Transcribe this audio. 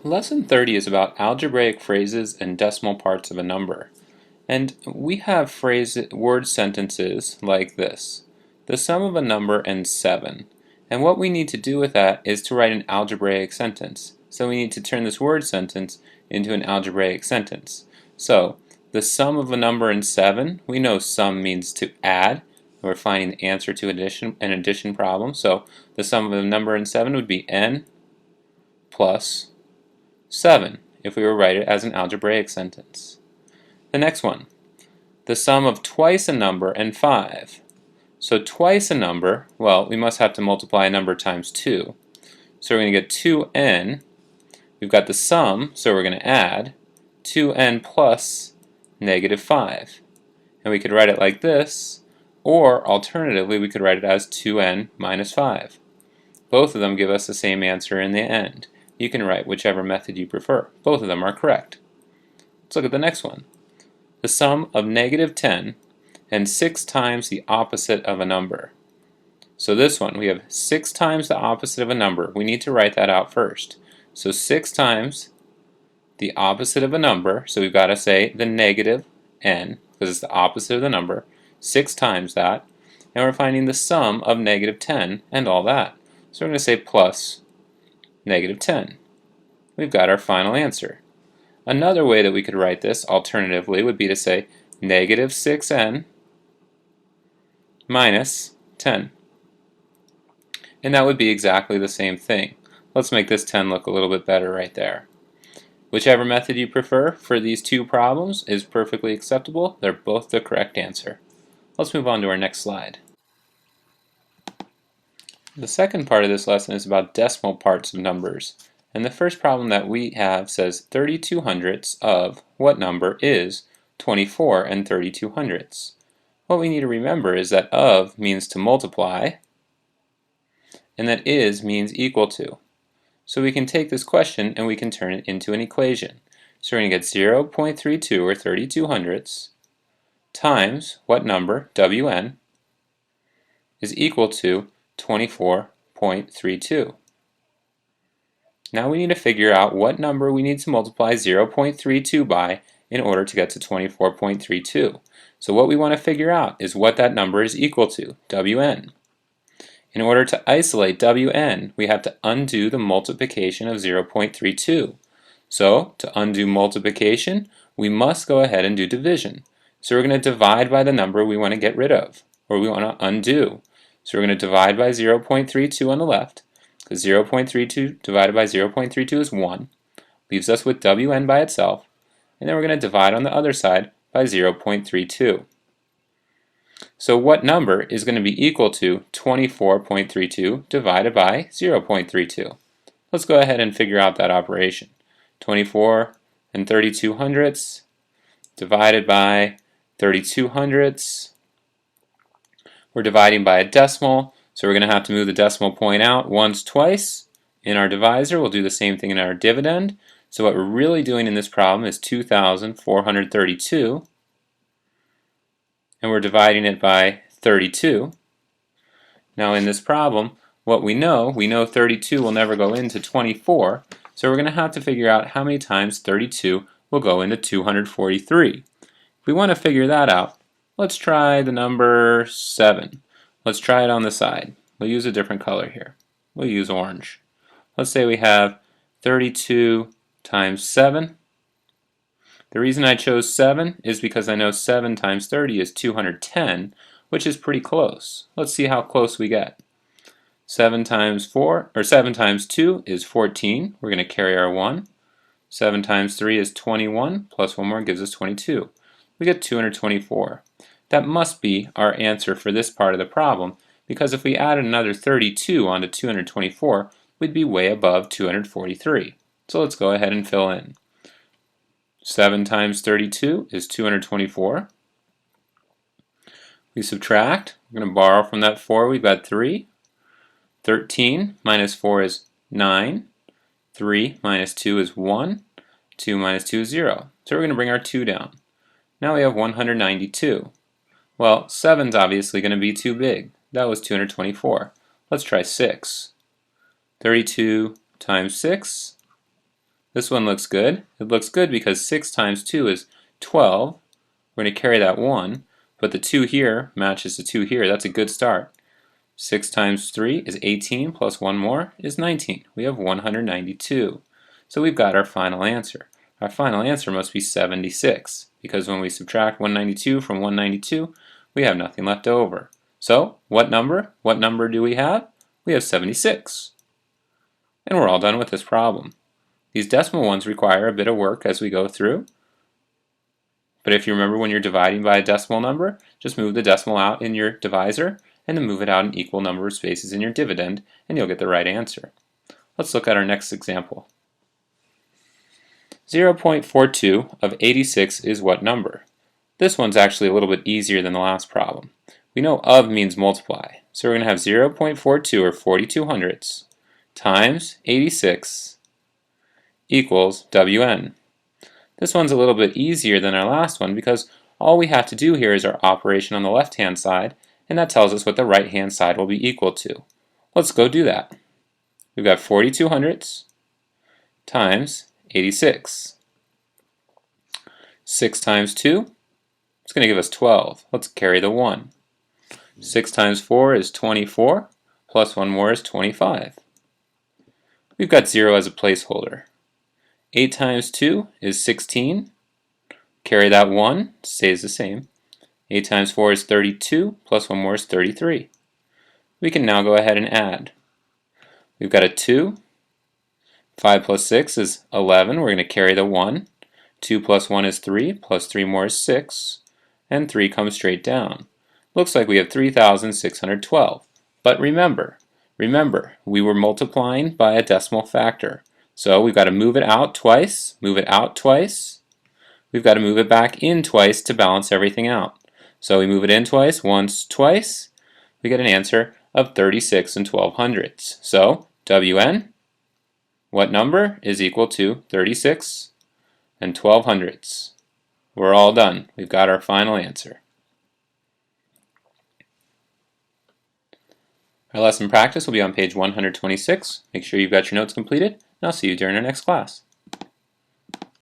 Lesson 30 is about algebraic phrases and decimal parts of a number. And we have word sentences like this. The sum of a number and 7. And what we need to do with that is to write an algebraic sentence. So we need to turn this word sentence into an algebraic sentence. So, the sum of a number and 7, we know sum means to add. We're finding the answer to an addition problem. So, the sum of a number and 7 would be n plus 7 if we were to write it as an algebraic sentence. The next one, the sum of twice a number and 5. So twice a number, well, we must have to multiply a number times 2. So we're going to get 2n. We've got the sum, so we're going to add 2n plus negative 5. And we could write it like this, or alternatively we could write it as 2n minus 5. Both of them give us the same answer in the end. You can write whichever method you prefer. Both of them are correct. Let's look at the next one. The sum of negative 10 and 6 times the opposite of a number. So this one, we have 6 times the opposite of a number. We need to write that out first. So 6 times the opposite of a number, so we've got to say the negative n, because it's the opposite of the number, 6 times that, and we're finding the sum of negative 10 and all that. So we're going to say plus negative 10. We've got our final answer. Another way that we could write this alternatively would be to say negative 6n minus 10. And that would be exactly the same thing. Let's make this 10 look a little bit better right there. Whichever method you prefer for these two problems is perfectly acceptable. They're both the correct answer. Let's move on to our next slide. The second part of this lesson is about decimal parts of numbers. And the first problem that we have says 32 hundredths of what number is 24 and 32 hundredths. What we need to remember is that of means to multiply, and that is means equal to. So we can take this question and we can turn it into an equation. So we're going to get 0.32 or 32 hundredths times what number, Wn, is equal to 24.32. Now we need to figure out what number we need to multiply 0.32 by in order to get to 24.32. So what we want to figure out is what that number is equal to, Wn. In order to isolate Wn, we have to undo the multiplication of 0.32. So to undo multiplication, we must go ahead and do division. So we're going to divide by the number we want to get rid of, or we want to undo. So we're going to divide by 0.32 on the left, because 0.32 divided by 0.32 is 1. Leaves us with Wn by itself. And then we're going to divide on the other side by 0.32. So what number is going to be equal to 24.32 divided by 0.32? Let's go ahead and figure out that operation. 24 and 32 hundredths divided by 32 hundredths. We're dividing by a decimal, so we're going to have to move the decimal point out once, twice. In our divisor, we'll do the same thing in our dividend. So what we're really doing in this problem is 2,432, and we're dividing it by 32. Now in this problem, what we know 32 will never go into 24, so we're going to have to figure out how many times 32 will go into 243. If we want to figure that out, let's try the number 7. Let's try it on the side. We'll use a different color here. We'll use orange. Let's say we have 32 times 7. The reason I chose 7 is because I know 7 times 30 is 210, which is pretty close. Let's see how close we get. 7 times 2 is 14. We're going to carry our 1. 7 times 3 is 21, plus 1 more gives us 22. We get 224. That must be our answer for this part of the problem, because if we added another 32 onto 224, we'd be way above 243. So let's go ahead and fill in. 7 times 32 is 224. We subtract. We're going to borrow from that 4. We've got 3. 13 minus 4 is 9. 3 minus 2 is 1. 2 minus 2 is 0. So we're going to bring our 2 down. Now we have 192. Well, 7's obviously going to be too big. That was 224. Let's try 6. 32 times 6 This one looks good. It looks good because 6 times 2 is 12. We're going to carry that 1, but the 2 here matches the 2 here. That's a good start. 6 times 3 is 18, plus 1 more is 19. We have 192. So we've got our final answer. Our final answer must be 76, because when we subtract 192 from 192, we have nothing left over. So, what number? What number do we have? We have 76. And we're all done with this problem. These decimal ones require a bit of work as we go through. But if you remember, when you're dividing by a decimal number, just move the decimal out in your divisor and then move it out an equal number of spaces in your dividend, and you'll get the right answer. Let's look at our next example. 0.42 of 86 is what number? This one's actually a little bit easier than the last problem. We know of means multiply, so we're going to have 0.42 or 42 hundredths times 86 equals Wn. This one's a little bit easier than our last one because all we have to do here is our operation on the left-hand side, and that tells us what the right-hand side will be equal to. Let's go do that. We've got 42 hundredths times 86. 6 times 2, it's going to give us 12. Let's carry the 1. 6 times 4 is 24, plus 1 more is 25. We've got 0 as a placeholder. 8 times 2 is 16. Carry that 1, stays the same. 8 times 4 is 32, plus 1 more is 33. We can now go ahead and add. We've got a 2. 5 plus 6 is 11. We're going to carry the 1. 2 plus 1 is 3, plus 3 more is 6. And 3 comes straight down. Looks like we have 3,612. But remember, we were multiplying by a decimal factor. So we've got to move it out twice, move it out twice. We've got to move it back in twice to balance everything out. So we move it in twice, once, twice. We get an answer of 36 and 12 hundredths. So Wn, what number is equal to 36 and 12 hundredths? We're all done. We've got our final answer. Our lesson practice will be on page 126. Make sure you've got your notes completed, and I'll see you during our next class.